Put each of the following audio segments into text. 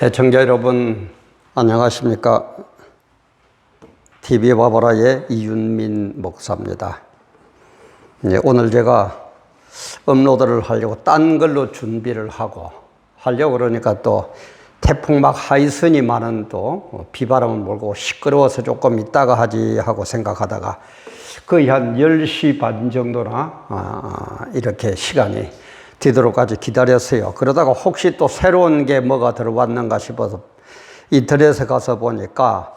애청자 여러분 안녕하십니까? TV 바보라의 이윤민 목사입니다. 오늘 제가 업로드를 하려고 딴 걸로 준비를 하려고 그러니까 또 태풍 막 하이선이 많은 또 비바람을 몰고 시끄러워서 조금 이따가 하지 하고 생각하다가 거의 한 10시 반 정도나 이렇게 시간이 되도록까지 기다렸어요. 그러다가 혹시 또 새로운 게 뭐가 들어왔는가 싶어서 인터넷에 가서 보니까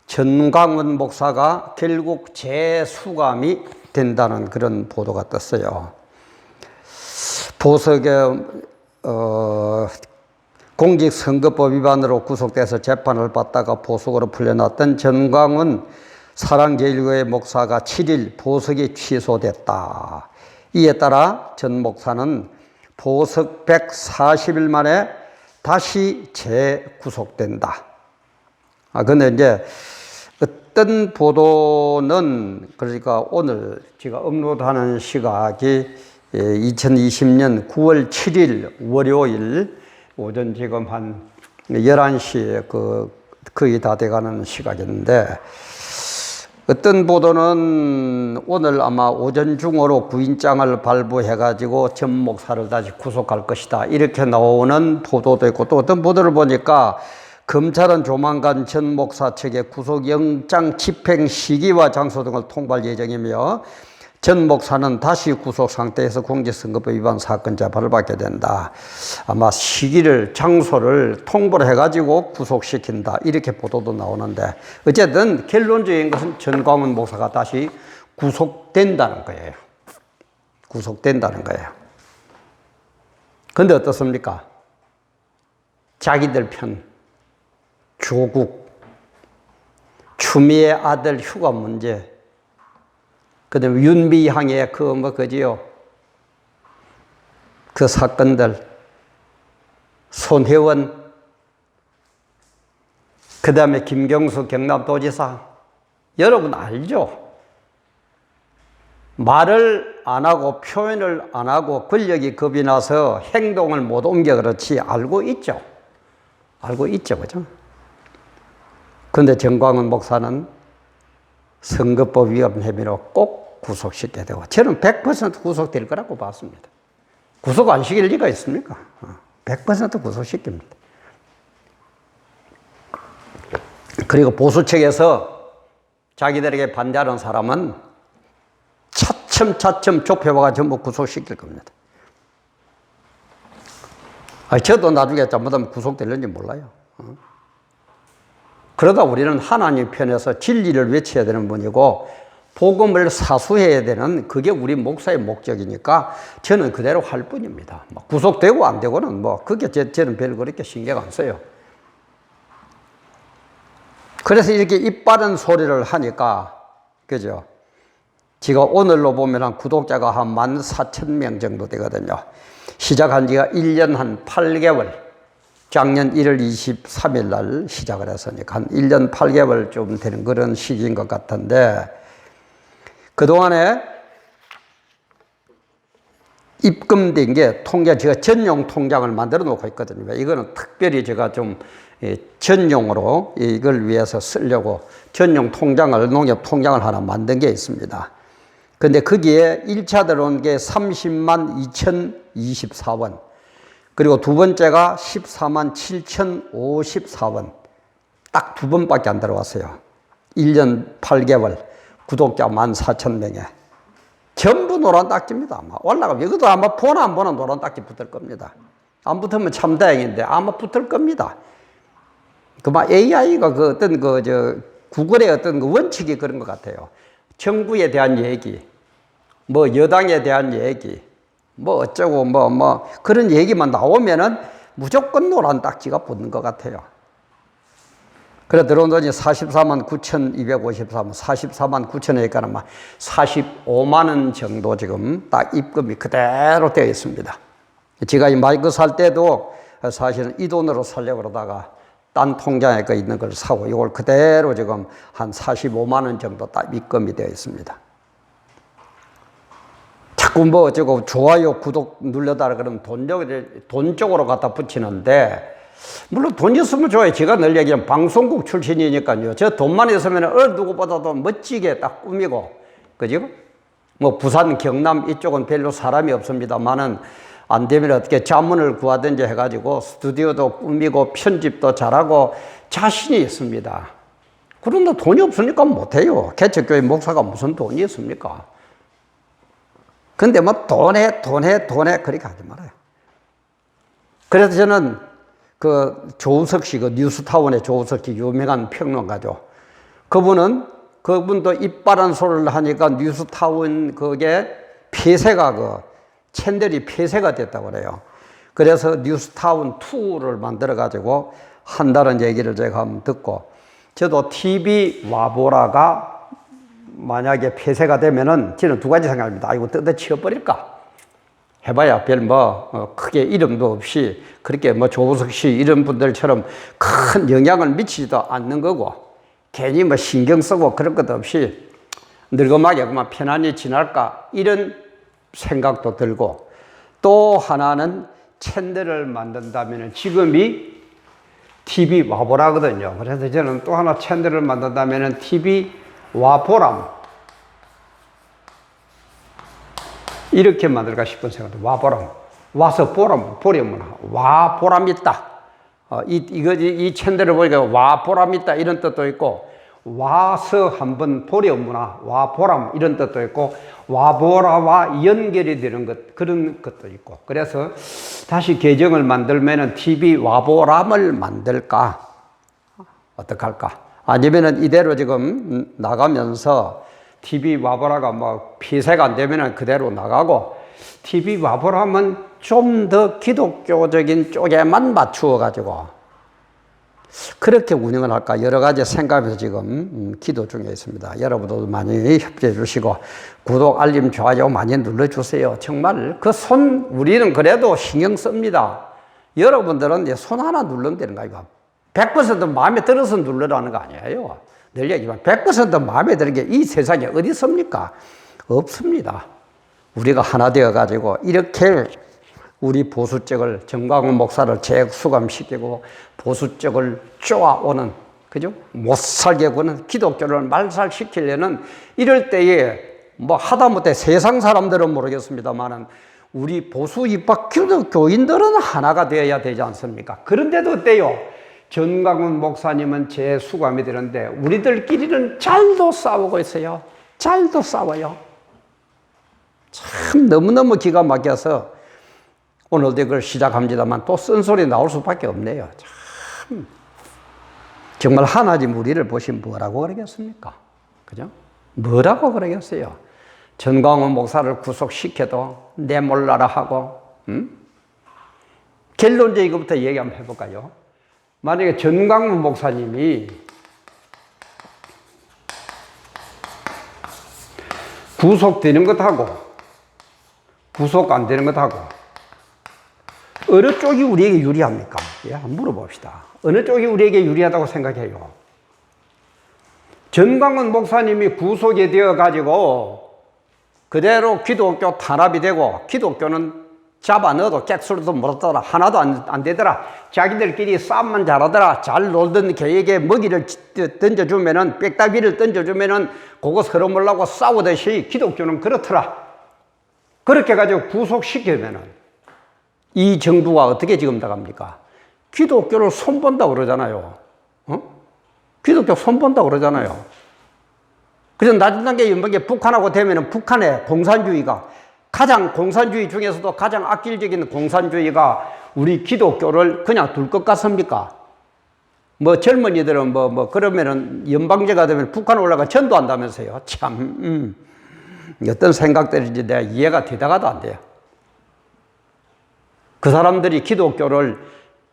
전광훈 목사가 결국 재수감이 된다는 그런 보도가 떴어요. 보석의 공직선거법 위반으로 구속돼서 재판을 받다가 보석으로 풀려났던 전광훈 사랑제일교회 목사가 7일 보석이 취소됐다. 이에 따라 전 목사는 보석 140일 만에 다시 재구속된다. 근데 이제 어떤 보도는 그러니까 오늘 제가 업로드하는 시각이 2020년 9월 7일 월요일 오전 지금 한 11시에 거의 다 돼가는 시각인데 어떤 보도는 오늘 아마 오전 중으로 구인장을 발부해가지고 전 목사를 다시 구속할 것이다. 이렇게 나오는 보도도 있고 또 어떤 보도를 보니까 검찰은 조만간 전 목사 측에 구속영장 집행 시기와 장소 등을 통보할 예정이며 전 목사는 다시 구속 상태에서 공직선거법 위반 사건 재판을 받게 된다. 아마 시기를 장소를 통보를 해가지고 구속시킨다. 이렇게 보도도 나오는데 어쨌든 결론적인 것은 전광훈 목사가 다시 구속된다는 거예요. 구속된다는 거예요. 그런데 어떻습니까? 자기들 편 조국, 추미애 아들 휴가 문제, 그 다음에 윤미향의 그 사건들, 손혜원, 그 다음에 김경수 경남도지사, 여러분 알죠? 말을 안 하고 표현을 안 하고 권력이 겁이 나서 행동을 못 옮겨 그렇지 알고 있죠? 알고 있죠, 그죠? 그런데 전광훈 목사는 선거법 위반 혐의로 꼭 구속시켜야 되고 저는 100% 구속될 거라고 봤습니다. 구속 안 시킬 리가 있습니까? 100% 구속시킵니다. 그리고 보수 측에서 자기들에게 반대하는 사람은 차츰 좁혀봐가 전부 구속시킬 겁니다. 저도 나중에 잘못하면 구속될는지 몰라요. 그러다 우리는 하나님 편에서 진리를 외쳐야 되는 분이고 복음을 사수해야 되는 그게 우리 목사의 목적이니까 저는 그대로 할 뿐입니다. 구속되고 안 되고는 그게 저는 별로 그렇게 신경 안 써요. 그래서 이렇게 입 바른 소리를 하니까 그죠? 제가 오늘로 보면 한 구독자가 한 14,000명 정도 되거든요. 시작한 지가 1년 한 8개월. 작년 1월 23일 날 시작을 했으니까 한 1년 8개월 좀 되는 그런 시기인 것 같은데 그동안에 입금된 게 제가 전용 통장을 만들어 놓고 있거든요. 이거는 특별히 제가 좀 전용으로 이걸 위해서 쓰려고 전용 통장을, 농협 통장을 하나 만든 게 있습니다. 근데 거기에 1차 들어온 게 30만 2,024원. 그리고 두 번째가 14만 7,054원. 딱 두 번밖에 안 들어왔어요. 1년 8개월, 구독자 14,000명에. 전부 노란 딱지입니다. 아마 올라가면. 이것도 아마 보나 안 보나 노란 딱지 붙을 겁니다. 안 붙으면 참 다행인데 아마 붙을 겁니다. AI가 구글의 어떤 원칙이 그런 것 같아요. 정부에 대한 얘기, 여당에 대한 얘기, 어쩌고, 그런 얘기만 나오면은 무조건 노란 딱지가 붙는 것 같아요. 그래, 들어온 돈이 44만 9,253원, 44만 9천원이니까 45만 원 정도 지금 딱 입금이 그대로 되어 있습니다. 제가 이 마이크 살 때도 사실은 이 돈으로 살려고 그러다가 딴 통장에 있는 걸 사고 이걸 그대로 지금 한 45만 원 정도 딱 입금이 되어 있습니다. 자꾸 좋아요, 구독 눌러달라 그러면 돈 쪽으로 갖다 붙이는데 물론 돈 있으면 좋아요. 제가 늘 얘기하면 방송국 출신이니까요. 저 돈만 있으면 어느 누구보다도 멋지게 딱 꾸미고, 그죠? 뭐 부산, 경남 이쪽은 별로 사람이 없습니다만은 안 되면 어떻게 자문을 구하든지 해가지고 스튜디오도 꾸미고 편집도 잘하고 자신이 있습니다. 그런데 돈이 없으니까 못해요. 개척교회 목사가 무슨 돈이 있습니까? 근데 뭐 돈에 그렇게 하지 말아요. 그래서 저는 그 조우석 씨, 그 뉴스타운의 조우석 씨 유명한 평론가죠. 그분도 이빨한 소리를 하니까 뉴스타운 그게 폐쇄가 채널이 폐쇄가 됐다고 그래요. 그래서 뉴스타운 2를 만들어가지고 한다는 얘기를 제가 한번 듣고, 저도 TV 와보라가 만약에 폐쇄가 되면은 저는 두 가지 생각합니다. 이거 뜯어 치워버릴까? 해봐야 크게 이름도 없이 그렇게 조우석 씨 이런 분들처럼 큰 영향을 미치지도 않는 거고, 괜히 신경 쓰고 그런 것도 없이 늙음하게 그만 편안히 지날까 이런 생각도 들고, 또 하나는 채널을 만든다면 지금이 TV 와보라거든요. 그래서 저는 또 하나 채널을 만든다면 TV 와보람 이렇게 만들까 싶은 생각도. 와보람, 와서 보려면 와 보람 있다. 이 채널을 보니까 와 보람 있다 이런 뜻도 있고, 와서 한번 보려무나 와 보람 이런 뜻도 있고, 와보라와 연결이 되는 그런 것도 있고. 그래서 다시 계정을 만들면은 TV 와보람을 만들까? 어떡할까? 아니면은 이대로 지금 나가면서 TV 와보라가 폐쇄가 안 되면은 그대로 나가고, TV 와보라면 좀 더 기독교적인 쪽에만 맞추어 가지고 그렇게 운영을 할까 여러 가지 생각해서 지금 기도 중에 있습니다. 여러분도 많이 협조해 주시고 구독, 알림, 좋아요 많이 눌러주세요. 정말 우리는 그래도 신경 씁니다. 여러분들은 손 하나 누르면 되는 거야. 100% 마음에 들어서 누르라는 거 아니에요. 늘 얘기하지만 100% 마음에 드는 게 이 세상에 어디 있습니까? 없습니다. 우리가 하나 되어가지고 이렇게 우리 보수 쪽을, 정광훈 목사를 재수감시키고 보수 쪽을 쪼아오는, 그죠? 못 살게 구는 기독교를 말살시키려는 이럴 때에 하다못해 세상 사람들은 모르겠습니다만은 우리 보수 입학 기독교인들은 하나가 되어야 되지 않습니까? 그런데도 어때요? 전광훈 목사님은 재수감이 되는데 우리들끼리는 잘도 싸우고 있어요. 잘도 싸워요. 참 너무너무 기가 막혀서 오늘도 이걸 시작합니다만 또 쓴소리 나올 수밖에 없네요. 참 정말 하나님 우리를 보시면 뭐라고 그러겠습니까? 그죠? 뭐라고 그러겠어요? 전광훈 목사를 구속시켜도 내몰라라 하고, 결론적 이거부터 얘기 한번 해볼까요? 만약에 전광훈 목사님이 구속되는 것하고 구속 안 되는 것하고 어느 쪽이 우리에게 유리합니까? 예, 한번 물어봅시다. 어느 쪽이 우리에게 유리하다고 생각해요? 전광훈 목사님이 구속이 되어가지고 그대로 기독교 탄압이 되고 기독교는 잡아 넣어도 객수로도 못하더라. 하나도 안 되더라. 자기들끼리 싸움만 잘하더라. 잘 놀던 개에게 먹이를 던져주면은, 빽다귀를 던져주면은 그거 서로 몰라고 싸우듯이 기독교는 그렇더라. 그렇게 해가지고 구속시키면은 이 정부가 어떻게 지금 나갑니까? 기독교를 손본다고 그러잖아요. 기독교 손본다고 그러잖아요. 그래서 낮은 단계 연방계 북한하고 되면은 북한의 공산주의가 공산주의 중에서도 가장 악질적인 공산주의가 우리 기독교를 그냥 둘 것 같습니까? 젊은이들은 그러면은 연방제가 되면 북한 올라가 전도한다면서요. 참, 어떤 생각들인지 내가 이해가 되다가도 안 돼요. 그 사람들이 기독교를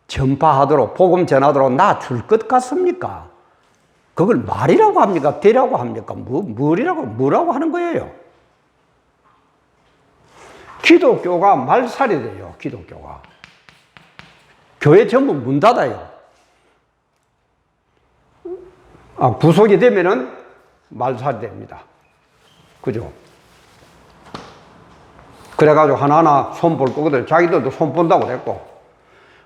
전파하도록, 복음 전하도록 놔줄 것 같습니까? 그걸 말이라고 합니까? 되라고 합니까? 뭐라고 하는 거예요? 기독교가 말살이 돼요, 기독교가. 교회 전부 문 닫아요. 구속이 되면은 말살이 됩니다. 그죠? 그래가지고 하나하나 손 볼 거거든. 자기들도 손 본다고 그랬고.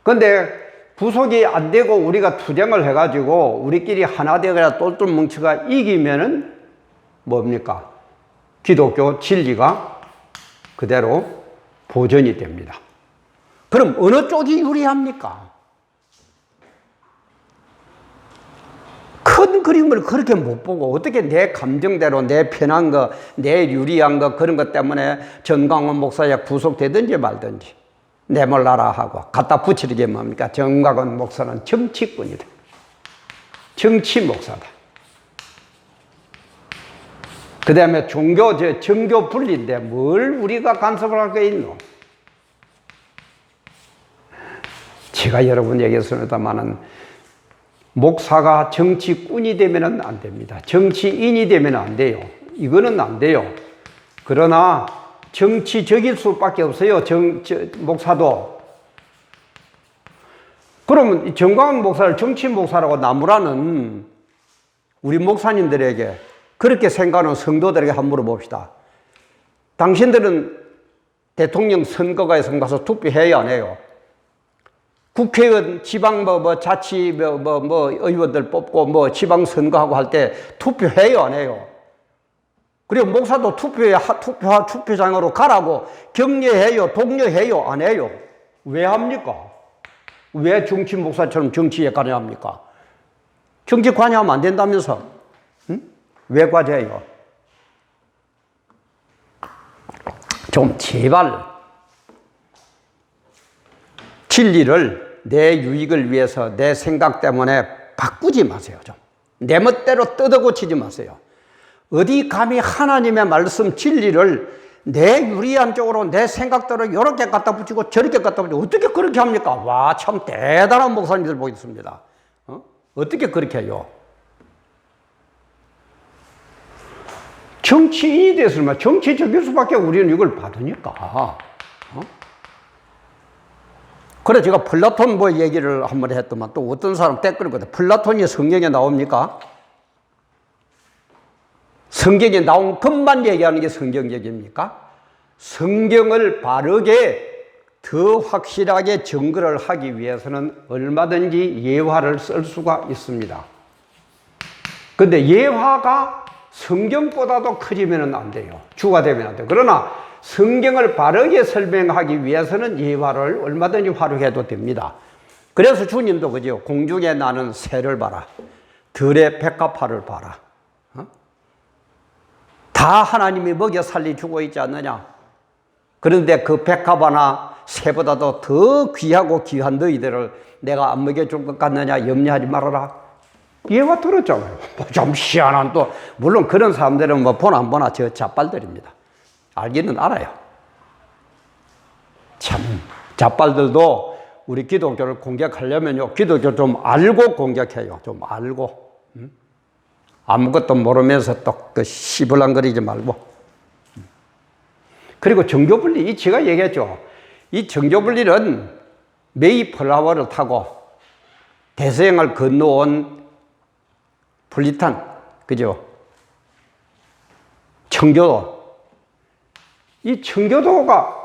근데 부속이 안 되고 우리가 투쟁을 해가지고 우리끼리 하나 되거나 똘똘 뭉쳐가 이기면은 뭡니까? 기독교 진리가 그대로 보존이 됩니다. 그럼 어느 쪽이 유리합니까? 큰 그림을 그렇게 못 보고 어떻게 내 감정대로 내 편한 거, 내 유리한 거 그런 것 때문에 정광훈 목사에 구속되든지 말든지 내몰라라 하고 갖다 붙이는 게 뭡니까? 정광훈 목사는 정치꾼이다. 정치 목사다. 그 다음에 정교 분리인데 뭘 우리가 간섭을 할 게 있노? 제가 여러분 얘기했습니다만은 목사가 정치꾼이 되면 안 됩니다. 정치인이 되면 안 돼요. 이거는 안 돼요. 그러나 정치적일 수밖에 없어요. 목사도. 그러면 정광훈 목사를 정치 목사라고 나무라는 우리 목사님들에게 그렇게 생각하는 성도들에게 한번 물어봅시다. 당신들은 대통령 선거가에서 가서 투표해야 안 해요? 국회의원, 지방 자치 의원들 뽑고 지방 선거하고 할 때 투표해요 안 해요? 그리고 목사도 투표장으로 가라고 격려해요, 독려해요 안 해요? 왜 합니까? 왜 정치 목사처럼 정치에 관여합니까? 정치 관여하면 안 된다면서? 응? 왜 관여해요? 좀 제발 진리를 내 유익을 위해서 내 생각 때문에 바꾸지 마세요. 좀. 내 멋대로 뜯어고치지 마세요. 어디 감히 하나님의 말씀 진리를 내 유리한 쪽으로 내 생각대로 이렇게 갖다 붙이고 저렇게 갖다 붙이고 어떻게 그렇게 합니까? 와, 참 대단한 목사님들 보겠습니다. 어떻게 그렇게 해요? 정치인이 됐으면 정치적일 수밖에 우리는 이걸 받으니까. 그래 제가 플라톤 얘기를 한번 했더만 또 어떤 사람 댓글을 거든. 플라톤이 성경에 나옵니까? 성경에 나온 것만 얘기하는 게 성경 얘기입니까? 성경을 바르게 더 확실하게 증거를 하기 위해서는 얼마든지 예화를 쓸 수가 있습니다. 근데 예화가 성경보다도 커지면 안 돼요. 주가 되면 안 돼요. 그러나 성경을 바르게 설명하기 위해서는 예화를 얼마든지 활용해도 됩니다. 그래서 주님도 그죠? 공중에 나는 새를 봐라. 들의 백합화를 봐라. 다 하나님이 먹여 살리주고 있지 않느냐? 그런데 그 백합화나 새보다도 더 귀하고 귀한 너희들을 내가 안 먹여줄 것 같느냐? 염려하지 말아라. 예화 들었잖아요. 좀 희한한 또, 물론 그런 사람들은 보나 안 보나 저 자빨들입니다. 알기는 알아요. 참, 자빨들도 우리 기독교를 공격하려면요, 기독교 좀 알고 공격해요. 좀 알고. 아무것도 모르면서 또 그 시벌랑거리지 말고. 그리고 정교분리, 제가 얘기했죠. 이 정교분리는 메이플라워를 타고 대서양을 건너온 분리탄, 그죠? 청교도. 이 청교도가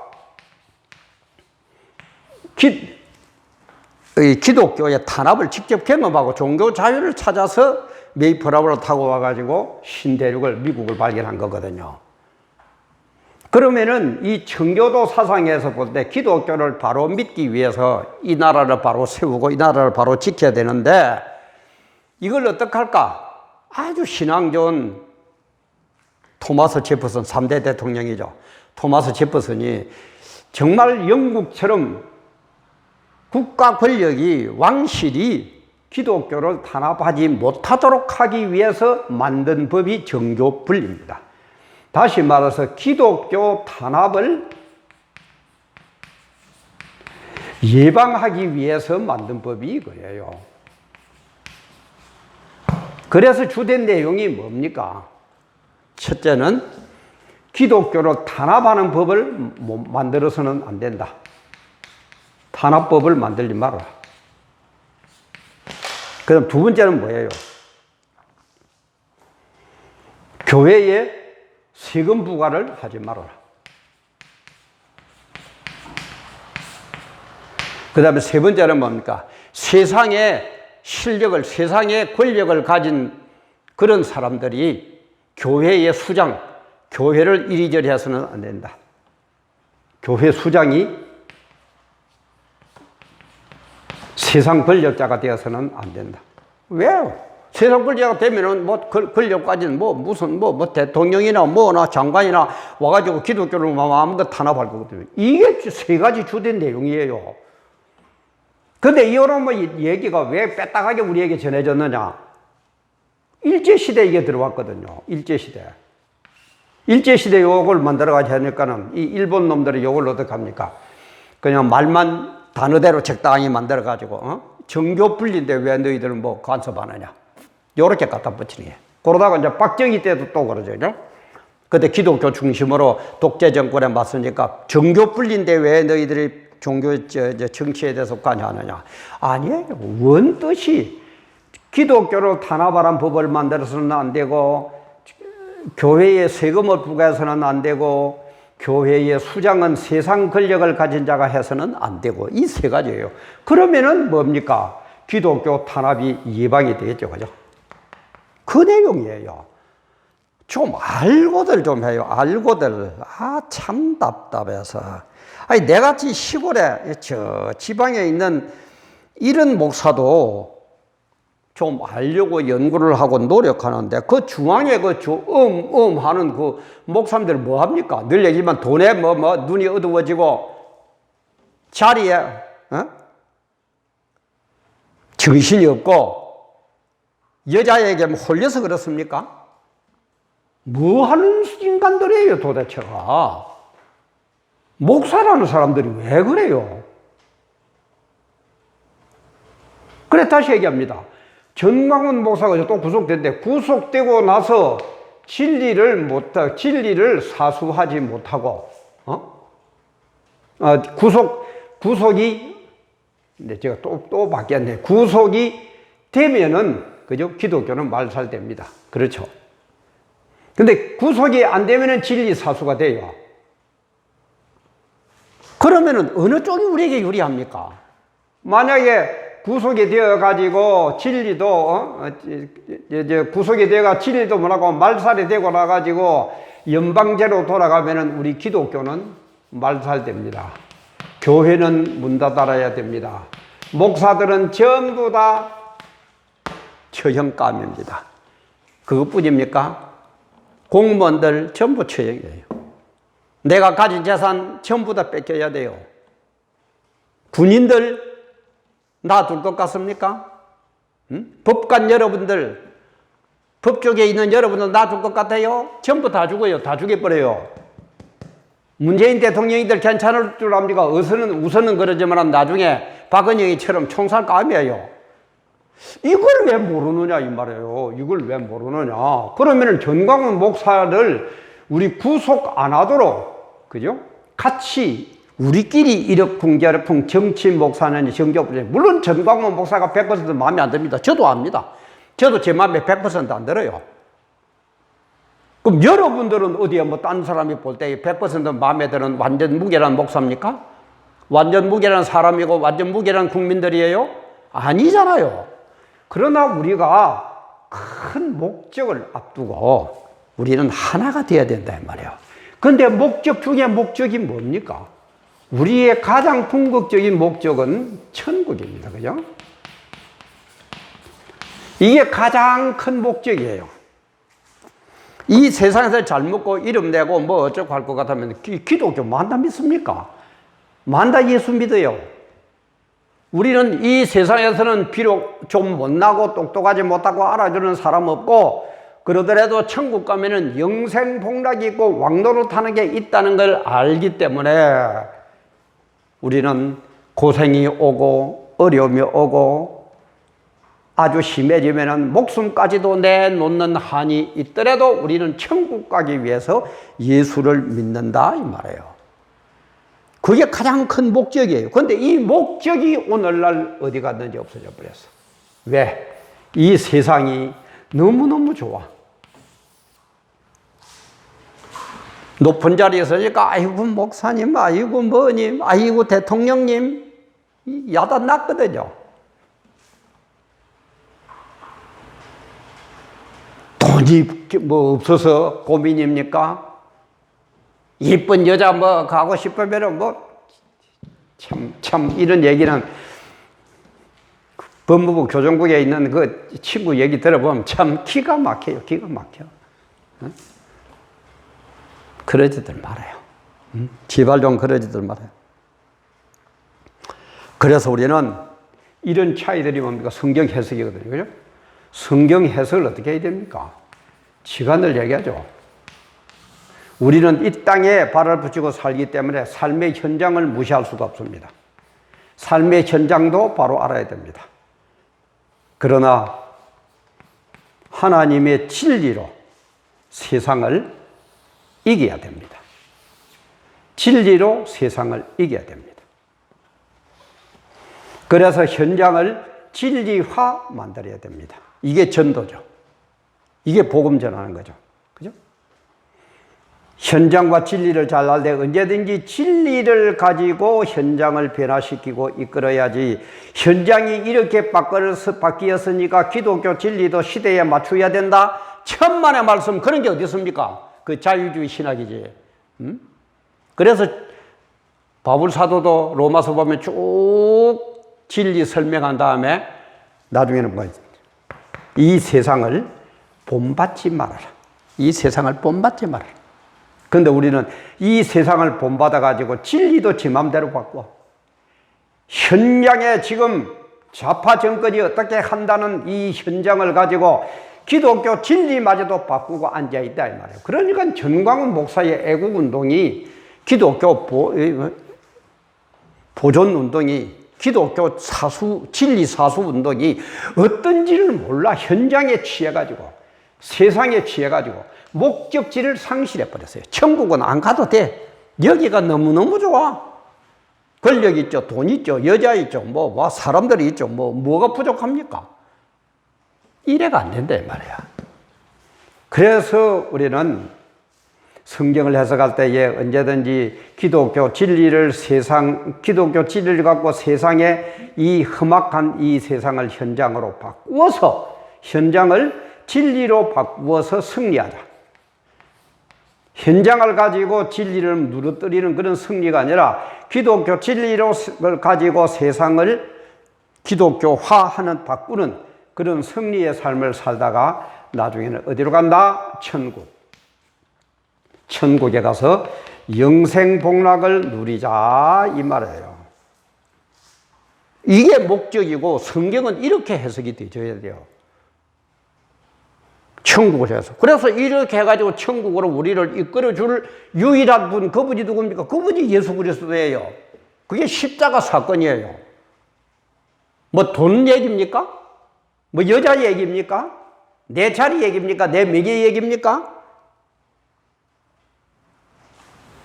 기독교의 탄압을 직접 경험하고 종교 자유를 찾아서 메이플라워를 타고 와가지고 신대륙을, 미국을 발견한 거거든요. 그러면은 이 청교도 사상에서 볼 때 기독교를 바로 믿기 위해서 이 나라를 바로 세우고 이 나라를 바로 지켜야 되는데 이걸 어떻게 할까? 아주 신앙 좋은 토마스 제퍼슨 3대 대통령이죠. 토마스 제퍼슨이 정말 영국처럼 국가 권력이 왕실이 기독교를 탄압하지 못하도록 하기 위해서 만든 법이 정교분리입니다. 다시 말해서 기독교 탄압을 예방하기 위해서 만든 법이 이거예요. 그래서 주된 내용이 뭡니까? 첫째는 기독교를 탄압하는 법을 만들어서는 안 된다. 탄압법을 만들지 말아라. 그다음 두 번째는 뭐예요? 교회에 세금 부과를 하지 말아라. 그 다음에 세 번째는 뭡니까? 세상의 실력을, 세상의 권력을 가진 그런 사람들이 교회의 수장, 교회를 이리저리 해서는 안 된다. 교회 수장이 세상 권력자가 되어서는 안 된다. 왜요? 세상 권력자가 되면은 뭐 권력 가진 무슨 대통령이나 뭐나 장관이나 와가지고 기독교를 마음껏 탄압할 거거든요. 이게 세 가지 주된 내용이에요. 근데 이런 얘기가 왜 빼딱하게 우리에게 전해졌느냐? 일제시대 이게 들어왔거든요. 일제시대. 일제시대 요걸 만들어가지고 하니까는 이 일본 놈들이 요걸 어떻게 합니까? 그냥 말만 단어대로 적당히 만들어가지고, 정교 분리인데 왜 너희들은 뭐 간섭하느냐? 요렇게 갖다 붙이는 게. 그러다가 이제 박정희 때도 또 그러죠. 그때 기독교 중심으로 독재 정권에 맞서니까 정교 분리인데 왜 너희들이 종교, 정치에 대해서 관여하느냐? 아니에요. 원뜻이 기독교를 탄압하는 법을 만들어서는 안 되고, 교회에 세금을 부과해서는 안 되고, 교회의 수장은 세상 권력을 가진 자가 해서는 안 되고, 이 세 가지예요. 그러면은 뭡니까? 기독교 탄압이 예방이 되겠죠. 그죠? 그 내용이에요. 좀 알고들 좀 해요. 알고들. 참 답답해서. 아니, 내같이 시골에, 지방에 있는 이런 목사도 좀 알려고 연구를 하고 노력하는데, 그 중앙에 하는 그 목사님들 뭐 합니까? 늘 얘기지만 돈에 눈이 어두워지고, 자리에, 정신이 없고, 여자에게 홀려서 그렇습니까? 뭐 하는 인간들이에요, 도대체가? 목사라는 사람들이 왜 그래요? 그래, 다시 얘기합니다. 전광훈 목사가 또 구속됐는데, 구속되고 나서 진리를 사수하지 못하고, 구속이, 근데 제가 또 바뀌었네. 구속이 되면은, 그죠? 기독교는 말살됩니다. 그렇죠. 근데 구속이 안 되면은 진리 사수가 돼요. 그러면은 어느 쪽이 우리에게 유리합니까? 만약에 구속이 되어가지고 진리도, 구속이 되어가 진리도 뭐라고 말살이 되고 나가지고 연방제로 돌아가면은 우리 기독교는 말살됩니다. 교회는 문 닫아야 됩니다. 목사들은 전부 다 처형감입니다. 그것뿐입니까? 공무원들 전부 처형이에요. 내가 가진 재산 전부 다 뺏겨야 돼요. 군인들 놔둘 것 같습니까? 법관 여러분들, 법조계에 있는 여러분들 놔둘 것 같아요? 전부 다 죽어요. 다 죽여버려요. 문재인 대통령이들 괜찮을 줄 압니까? 우선은 그러지만 나중에 박은영이처럼 총살감이에요. 이걸 왜 모르느냐 이 말이에요. 이걸 왜 모르느냐. 그러면은 전광훈 목사를 우리 구속 안 하도록, 그죠? 같이 우리끼리 이력쿵저력쿵 정치 목사는 정교부장. 물론 전광훈 목사가 100% 마음에 안 듭니다. 저도 압니다. 저도 제 마음에 100%안 들어요. 그럼 여러분들은 어디에 딴 사람이 볼 때 100% 마음에 드는 완전 무결한 목사입니까? 완전 무결한 사람이고 완전 무결한 국민들이에요? 아니잖아요. 그러나 우리가 큰 목적을 앞두고 우리는 하나가 되어야 된다 이 말이에요. 그런데 목적 중에 목적이 뭡니까? 우리의 가장 궁극적인 목적은 천국입니다. 그죠? 이게 가장 큰 목적이에요. 이 세상에서 잘 먹고 이름 내고 뭐 어쩌고 할 것 같으면 기독교 만다 믿습니까? 만다 예수 믿어요. 우리는 이 세상에서는 비록 좀 못나고 똑똑하지 못하고 알아주는 사람 없고, 그러더라도 천국 가면은 영생 복락이 있고 왕노릇하는 게 있다는 걸 알기 때문에 우리는 고생이 오고 어려움이 오고 아주 심해지면은 목숨까지도 내놓는 한이 있더라도 우리는 천국 가기 위해서 예수를 믿는다 이 말이에요. 그게 가장 큰 목적이에요. 그런데 이 목적이 오늘날 어디 갔는지 없어져 버렸어. 왜? 이 세상이 너무너무 좋아. 높은 자리에 서니까 아이고 목사님, 아이고 뭐님, 아이고 대통령님 야단 났거든요. 돈이 뭐 없어서 고민입니까? 이쁜 여자 뭐 가고 싶으면 뭐 참 이런 얘기는 법무부 교정국에 있는 그 친구 얘기 들어보면 참 기가 막혀요. 기가 막혀. 응? 그러지들 말아요. 응? 제발 좀 그러지들 말아요. 그래서 우리는 이런 차이들이 뭡니까? 성경 해석이거든요. 그죠? 성경 해석을 어떻게 해야 됩니까? 시간을 얘기하죠. 우리는 이 땅에 발을 붙이고 살기 때문에 삶의 현장을 무시할 수가 없습니다. 삶의 현장도 바로 알아야 됩니다. 그러나 하나님의 진리로 세상을 이겨야 됩니다. 진리로 세상을 이겨야 됩니다. 그래서 현장을 진리화 만들어야 됩니다. 이게 전도죠. 이게 복음 전하는 거죠. 그죠? 현장과 진리를 잘 알 때 언제든지 진리를 가지고 현장을 변화시키고 이끌어야지, 현장이 이렇게 바뀌었으니까 기독교 진리도 시대에 맞춰야 된다. 천만의 말씀, 그런 게 어디 있습니까? 그 자유주의 신학이지. 그래서 바울 사도도 로마서 보면 쭉 진리 설명한 다음에 나중에는 뭐, 이 세상을 본받지 말아라. 이 세상을 본받지 말아라. 그런데 우리는 이 세상을 본받아가지고 진리도 지 맘대로 바꿔. 현장에 지금 좌파 정권이 어떻게 한다는 이 현장을 가지고 기독교 진리마저도 바꾸고 앉아있다 이 말이에요. 그러니까 전광훈 목사의 애국운동이, 기독교 보존운동이, 기독교 진리 사수운동이 어떤지를 몰라 현장에 취해가지고, 세상에 취해가지고 목적지를 상실해버렸어요. 천국은 안 가도 돼. 여기가 너무너무 좋아. 권력 있죠, 돈 있죠, 여자 있죠, 뭐 사람들이 있죠, 뭐가 부족합니까? 이래가 안 된다 이 말이야. 그래서 우리는 성경을 해석할 때에 언제든지 기독교 진리를 갖고 세상에 이 험악한 이 세상을 현장으로 바꾸어서, 현장을 진리로 바꾸어서 승리하자. 현장을 가지고 진리를 누르뜨리는 그런 승리가 아니라 기독교 진리를 가지고 세상을 기독교화하는, 바꾸는 그런 승리의 삶을 살다가 나중에는 어디로 간다? 천국. 천국에 가서 영생복락을 누리자 이 말이에요. 이게 목적이고 성경은 이렇게 해석이 되어야 돼요. 천국을 해서. 그래서 이렇게 해가지고 천국으로 우리를 이끌어줄 유일한 분, 그분이 누굽니까? 그분이 예수 그리스도예요. 그게 십자가 사건이에요. 뭐 돈 얘기입니까? 뭐 여자 얘기입니까? 내 자리 얘기입니까? 내 명예 얘기입니까?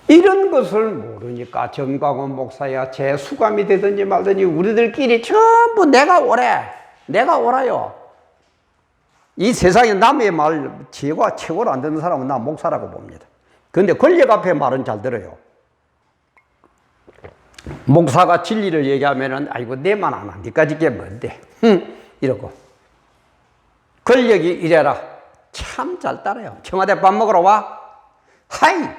이런 것을 모르니까 전광훈 목사야 제 수감이 되든지 말든지 우리들끼리 전부 내가 옳아요. 이 세상에 남의 말 최고로 안 듣는 사람은 나 목사라고 봅니다. 그런데 권력 앞에 말은 잘 들어요. 목사가 진리를 얘기하면은 아이고 내 말 안 한 니까지 게 뭔데? 이러고. 권력이 이래라. 참 잘 따라요. 청와대 밥 먹으러 와. 하이.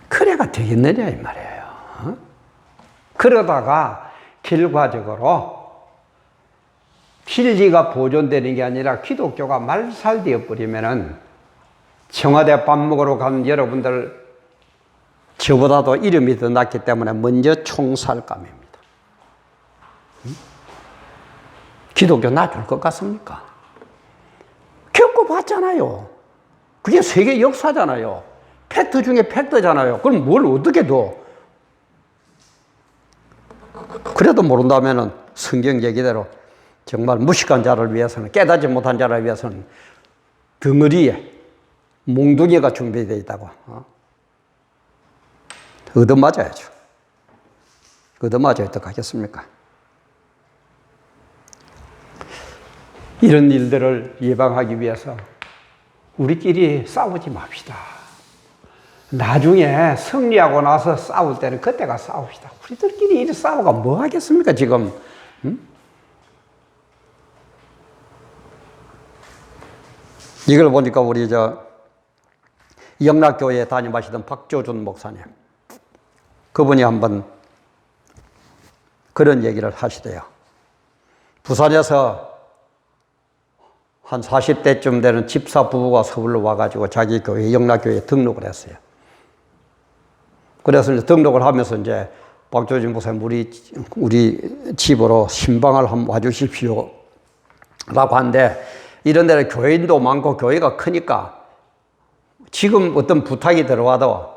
그래가 되겠느냐 이 말이에요. 그러다가 결과적으로 진리가 보존되는 게 아니라 기독교가 말살되어 버리면은 청와대 밥 먹으러 간 여러분들 저보다도 이름이 더 낫기 때문에 먼저 총살감입니다. 기독교 놔줄 것 같습니까? 겪어봤잖아요. 그게 세계 역사잖아요. 팩트 중에 팩트잖아요. 그럼 뭘 어떻게 둬? 그래도 모른다면은 성경 얘기대로 정말 무식한 자를 위해서는, 깨닫지 못한 자를 위해서는 덩어리에 몽둥이가 준비되어 있다고. 얻어맞아야죠. 얻어맞아야 어떡하겠습니까? 이런 일들을 예방하기 위해서 우리끼리 싸우지 맙시다. 나중에 승리하고 나서 싸울 때는 그때가 싸웁시다. 우리들끼리 이렇게 싸우가 뭐 하겠습니까, 지금? 이걸 보니까 우리 영락교회에 다녀마시던 박조준 목사님, 그분이 한번 그런 얘기를 하시대요. 부산에서 한 40대쯤 되는 집사 부부가 서울로 와가지고 자기 교회, 영락교회에 등록을 했어요. 그래서 이제 등록을 하면서 이제 박조준 목사님, 우리 집으로 신방을 한번 와주십시오 라고 하는데, 이런 데는 교인도 많고 교회가 크니까 지금 어떤 부탁이 들어와도,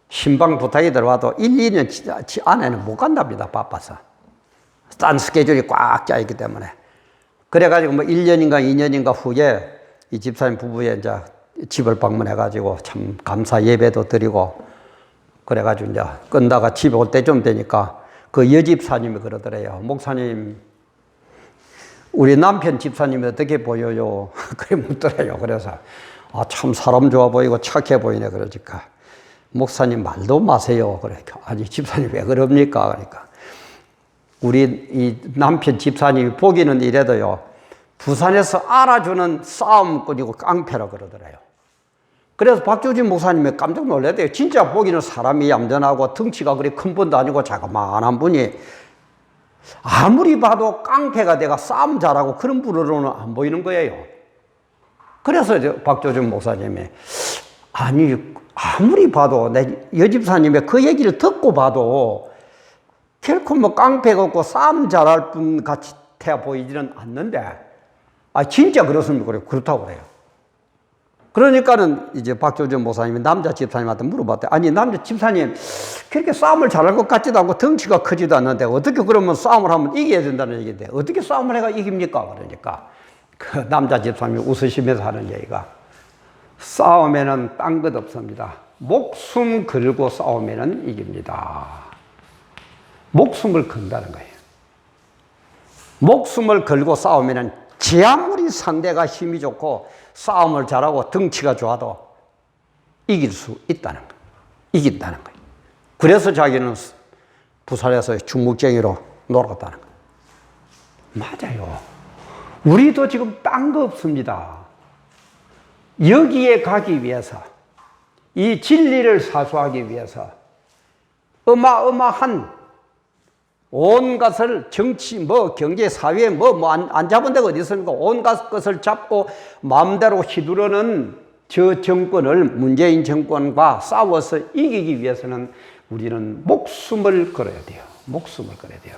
신방 부탁이 들어와도 1, 2년 안에는 못 간답니다. 바빠서. 딴 스케줄이 꽉 짜 있기 때문에. 그래가지고 뭐 1년인가 2년인가 후에 이 집사님 부부의 이제 집을 방문해가지고 참 감사 예배도 드리고, 그래가지고 이제 끝나가 집에 올 때쯤 되니까 그 여집사님이 그러더래요. 목사님, 우리 남편 집사님이 어떻게 보여요? 그래 묻더래요. 그래서 참 사람 좋아 보이고 착해 보이네. 그러니까 목사님 말도 마세요. 그러니까 아니 집사님 왜 그럽니까? 그러니까 우리 이 남편 집사님이 보기는 이래도요, 부산에서 알아주는 싸움꾼이고 깡패라 그러더래요. 그래서 박조진 목사님이 깜짝 놀랐대요. 진짜 보기는 사람이 얌전하고 덩치가 그리 큰 분도 아니고 자그마한 분이 아무리 봐도 깡패가 내가 싸움 잘하고 그런 분으로는 안 보이는 거예요. 그래서 박조준 목사님이 아니 아무리 봐도 내 여집사님의 그 얘기를 듣고 봐도 결코 뭐 깡패가 없고 싸움 잘할 분 같이 보이지는 않는데, 진짜 그렇습니까? 그렇다고 그래요. 그러니까는 이제 박조준 목사님이 남자 집사님한테 물어봤대. 아니 남자 집사님 그렇게 싸움을 잘할 것 같지도 않고 덩치가 크지도 않는데 어떻게 그러면 싸움을 하면 이겨야 된다는 얘기인데 어떻게 싸움을 해가 이깁니까? 그러니까 그 남자 집사님이 웃으시면서 하는 얘기가, 싸움에는 딴 것 없습니다. 목숨 걸고 싸우면은 이깁니다. 목숨을 건다는 거예요. 목숨을 걸고 싸우면은 제 아무리 상대가 힘이 좋고 싸움을 잘하고 덩치가 좋아도 이길 수 있다는 거예요. 이긴다는 거예요. 그래서 자기는 부산에서 중국쟁이로 놀았다는 거예요. 맞아요. 우리도 지금 딴 거 없습니다. 여기에 가기 위해서, 이 진리를 사수하기 위해서 어마어마한 온갖을 정치, 경제, 사회, 안 잡은 데가 어디 있습니까? 온갖 것을 잡고 마음대로 휘두르는 저 정권을, 문재인 정권과 싸워서 이기기 위해서는 우리는 목숨을 걸어야 돼요. 목숨을 걸어야 돼요.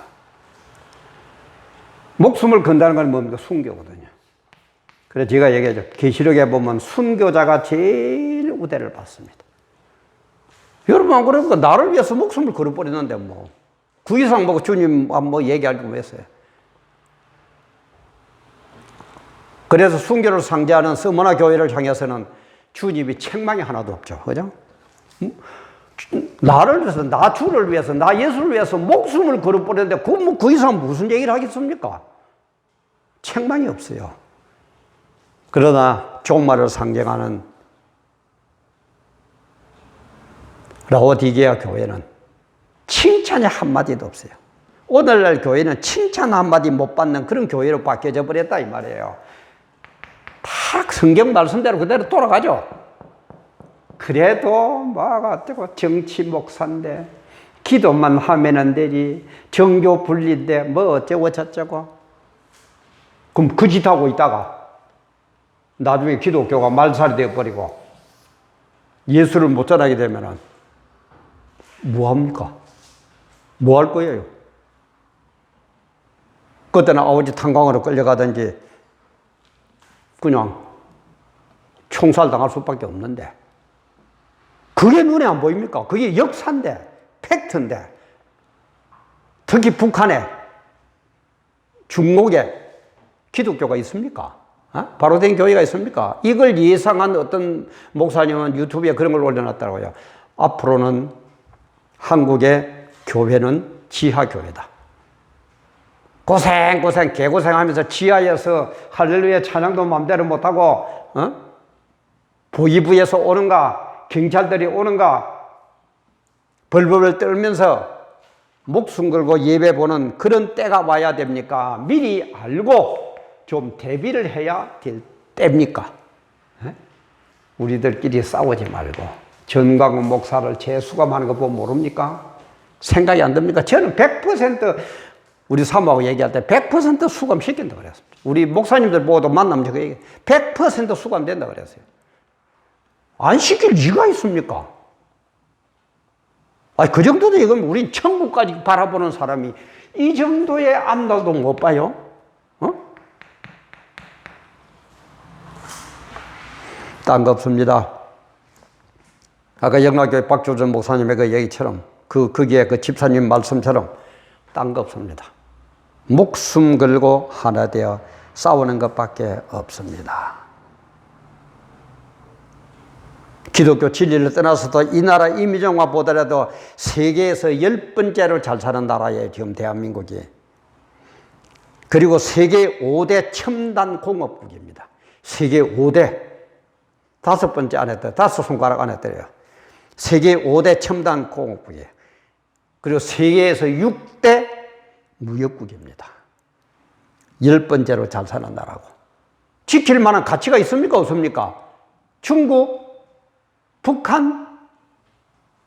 목숨을 건다는 건 뭡니까? 순교거든요. 그래서 제가 얘기하죠. 계시록에 보면 순교자가 제일 우대를 받습니다. 여러분 안 그러니까 나를 위해서 목숨을 걸어버리는데 그 이상 주님 얘기할 거 했어요. 그래서 순교를 상징하는 서머나 교회를 향해서는 주님이 책망이 하나도 없죠. 그죠? 나를 위해서, 나 주를 위해서, 나 예수를 위해서 목숨을 걸어버렸는데 그 이상 무슨 얘기를 하겠습니까? 책망이 없어요. 그러나 종말을 상징하는 라오디게아 교회는 칭찬이 한마디도 없어요. 오늘날 교회는 칭찬 한마디 못 받는 그런 교회로 바뀌어져 버렸다 이 말이에요. 다 성경 말씀대로 그대로 돌아가죠. 그래도 어쩌고 정치 목사인데 기도만 하면은 되지, 정교 분리인데 어쩌고 저쩌고. 그럼 그 짓 하고 있다가 나중에 기독교가 말살이 되어버리고 예수를 못 전하게 되면은 뭐합니까? 뭐 할 거예요? 그때는 아버지 탄광으로 끌려가든지 그냥 총살 당할 수밖에 없는데, 그게 눈에 안 보입니까? 그게 역사인데, 팩트인데, 특히 북한에, 중국에 기독교가 있습니까? 바로 된 교회가 있습니까? 이걸 예상한 어떤 목사님은 유튜브에 그런 걸 올려놨더라고요. 앞으로는 한국의 교회는 지하교회다. 개고생하면서 지하에서 할렐루야 찬양도 마음대로 못하고, 보이부에서 오는가, 경찰들이 오는가, 벌벌 떨면서 목숨 걸고 예배 보는 그런 때가 와야 됩니까? 미리 알고 좀 대비를 해야 될 때입니까? 우리들끼리 싸우지 말고 전광훈 목사를 재수감하는 거 보면 모릅니까? 생각이 안 듭니까? 저는 100% 우리 사모하고 얘기할 때 100% 수감시킨다 그랬습니다. 우리 목사님들 보고도 만나면 제가 얘기해 100% 수감된다 그랬어요. 안 시킬 리가 있습니까? 아니, 그 정도도 이건 우린 천국까지 바라보는 사람이 이 정도의 앞날도 못 봐요? 딴 거 없습니다. 아까 영락교회 박조전 목사님의 그 얘기처럼 거기에 그 집사님 말씀처럼 딴 거 없습니다. 목숨 걸고 하나 되어 싸우는 것밖에 없습니다. 기독교 진리를 떠나서도 이 나라 이민정화 보더라도 세계에서 10번째로 잘 사는 나라예요, 지금 대한민국이. 그리고 세계 5대 첨단 공업국입니다. 세계 5대. 5번째 안에 들어요. 5손가락 안에 들어요. 세계 5대 첨단 공업국이에요. 그리고 세계에서 6대 무역국입니다. 10번째로 잘 사는 나라고. 지킬 만한 가치가 있습니까? 없습니까? 중국, 북한,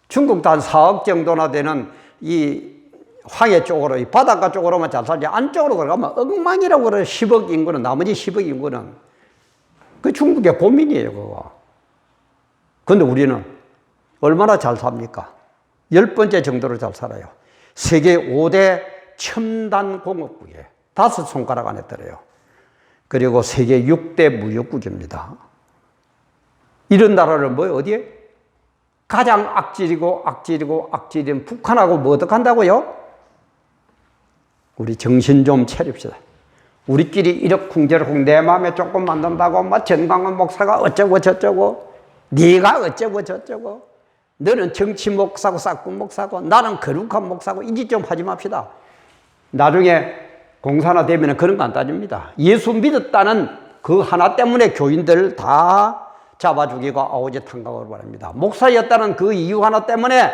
중국도 한 4억 정도나 되는 이 황해 쪽으로, 이 바닷가 쪽으로만 잘 살지, 안쪽으로 들어가면 엉망이라고 그래요. 10억 인구는, 나머지 10억 인구는. 그 중국의 고민이에요, 그거. 근데 우리는 얼마나 잘 삽니까? 10번째 정도로 잘 살아요. 세계 5대 첨단 공업국이에요. 5손가락 안에 들어요. 그리고 세계 6대 무역국입니다. 이런 나라를 뭐예요? 어디에? 가장 악질인 북한하고 뭐 어떡한다고요? 우리 정신 좀 차립시다. 우리끼리 이러쿵저러쿵 내 마음에 조금 만든다고 막 전광훈 목사가 어쩌고 저쩌고 네가 어쩌고 저쩌고 너는 정치 목사고 싹군 목사고 나는 거룩한 목사고 이 짓 좀 하지 맙시다. 나중에 공사나 되면 그런 거 안 따집니다. 예수 믿었다는 그 하나 때문에 교인들 다 잡아 죽이고 아우지 탄각으로 말합니다. 목사였다는 그 이유 하나 때문에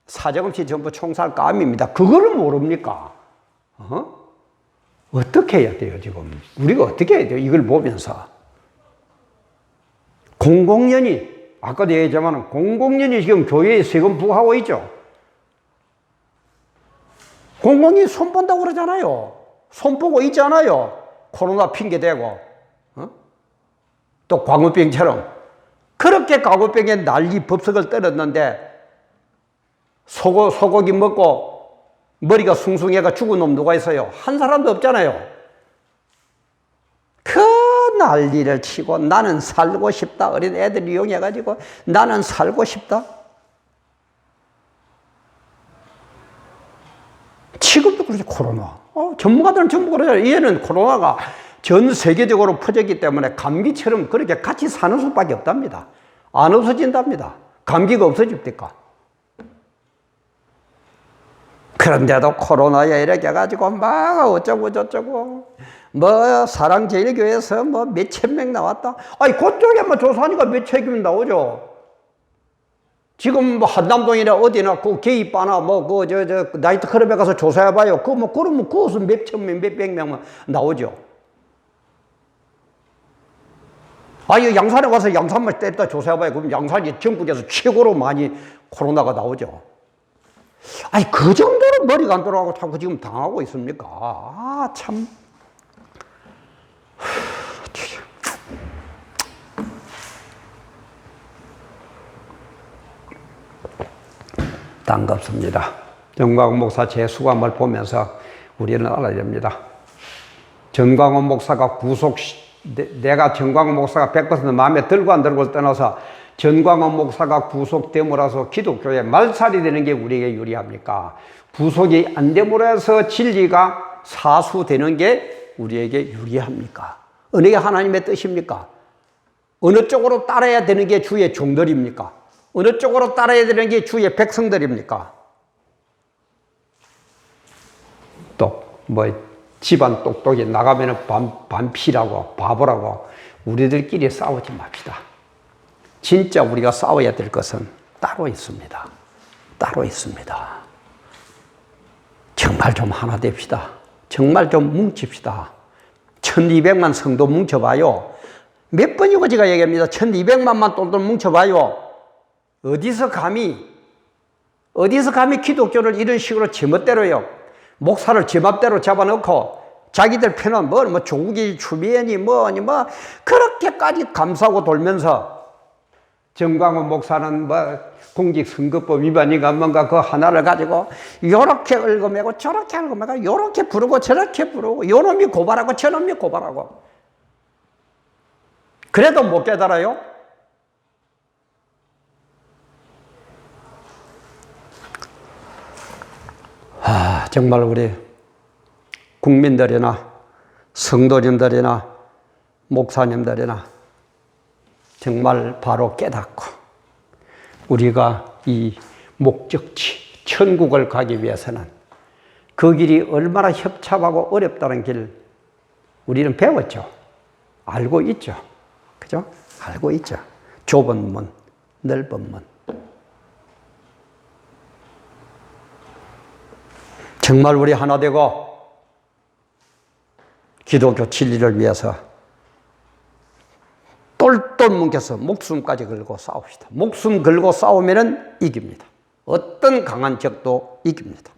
사정없이 전부 총살 감입니다. 그거를 모릅니까? 어떻게 해야 돼요, 지금? 우리가 어떻게 해야 돼요? 이걸 보면서. 공공연히, 아까도 얘기했지만, 공공연히 지금 교회에 세금 부과하고 있죠? 공공연히 손 본다고 그러잖아요. 손 보고 있잖아요. 코로나 핑계대고. 또 광우병처럼. 그렇게 광우병에 난리 법석을 떨었는데, 소고기 먹고, 머리가 숭숭해가 죽은 놈 누가 있어요? 한 사람도 없잖아요. 그 난리를 치고 나는 살고 싶다. 어린 애들 이용해가지고 나는 살고 싶다. 지금도 그렇지, 코로나. 전문가들은 전부 그러잖아요. 얘는 코로나가 전 세계적으로 퍼졌기 때문에 감기처럼 그렇게 같이 사는 수밖에 없답니다. 안 없어진답니다. 감기가 없어집니까? 그런데도 코로나에 이렇게 해가지고 막 어쩌고 저쩌고 뭐 사랑제일교회에서 뭐 몇천 명 나왔다. 아니 그쪽에 뭐 조사하니까 몇천 명 나오죠. 지금 뭐 한남동이나 어디나 그 게이바나 뭐 그 나이트클럽에 가서 조사해봐요. 그 뭐 그러면 그것은 몇천 명, 몇백 명 나오죠. 아니 양산에 가서 양산만 때렸다 조사해봐요. 그럼 양산이 전국에서 최고로 많이 코로나가 나오죠. 아니 그 정도로 머리가 안 돌아가고 자꾸 지금 당하고 있습니까? 아 참. 딴 거 없습니다. 전광훈 목사 재수감을 보면서 우리는 알아야 됩니다. 전광훈 목사가 내가 전광훈 목사가 100% 마음에 들고 안 들고를 떠나서 전광훈 목사가 구속됨으로써 기독교의 말살이 되는 게 우리에게 유리합니까? 구속이 안 됨으로 해서 진리가 사수되는 게 우리에게 유리합니까? 어느 게 하나님의 뜻입니까? 어느 쪽으로 따라야 되는 게 주의 종들입니까? 어느 쪽으로 따라야 되는 게 주의 백성들입니까? 또 뭐 집안 똑똑이 나가면 반피라고 바보라고 우리들끼리 싸우지 맙시다. 진짜 우리가 싸워야 될 것은 따로 있습니다. 따로 있습니다. 정말 좀 하나 됩시다. 정말 좀 뭉칩시다. 1200만 성도 뭉쳐봐요. 몇 번이고 제가 얘기합니다. 1200만만 똘똘 뭉쳐봐요. 어디서 감히 기독교를 이런 식으로 제멋대로요. 목사를 제멋대로 잡아놓고 자기들 편은 뭐 조국이 추미애니 뭐니 뭐 그렇게까지 감싸고 돌면서 정광훈 목사는 뭐 공직선거법 위반인가 뭔가 그 하나를 가지고 요렇게 얽어매고 저렇게 얽어매고 요렇게 부르고 저렇게 부르고 요놈이 고발하고 저놈이 고발하고 그래도 못 깨달아요? 정말 우리 국민들이나 성도님들이나 목사님들이나 정말 바로 깨닫고 우리가 이 목적지 천국을 가기 위해서는 그 길이 얼마나 협착하고 어렵다는 길 우리는 배웠죠. 알고 있죠. 그죠? 알고 있죠. 좁은 문, 넓은 문. 정말 우리 하나 되고 기독교 진리를 위해서 똘똘 뭉쳐서 목숨까지 걸고 싸웁시다. 목숨 걸고 싸우면 이깁니다. 어떤 강한 적도 이깁니다.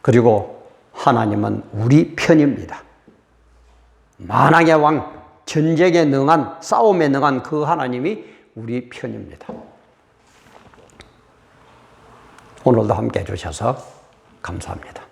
그리고 하나님은 우리 편입니다. 만왕의 왕, 전쟁에 능한, 싸움에 능한 그 하나님이 우리 편입니다. 오늘도 함께 해주셔서 감사합니다.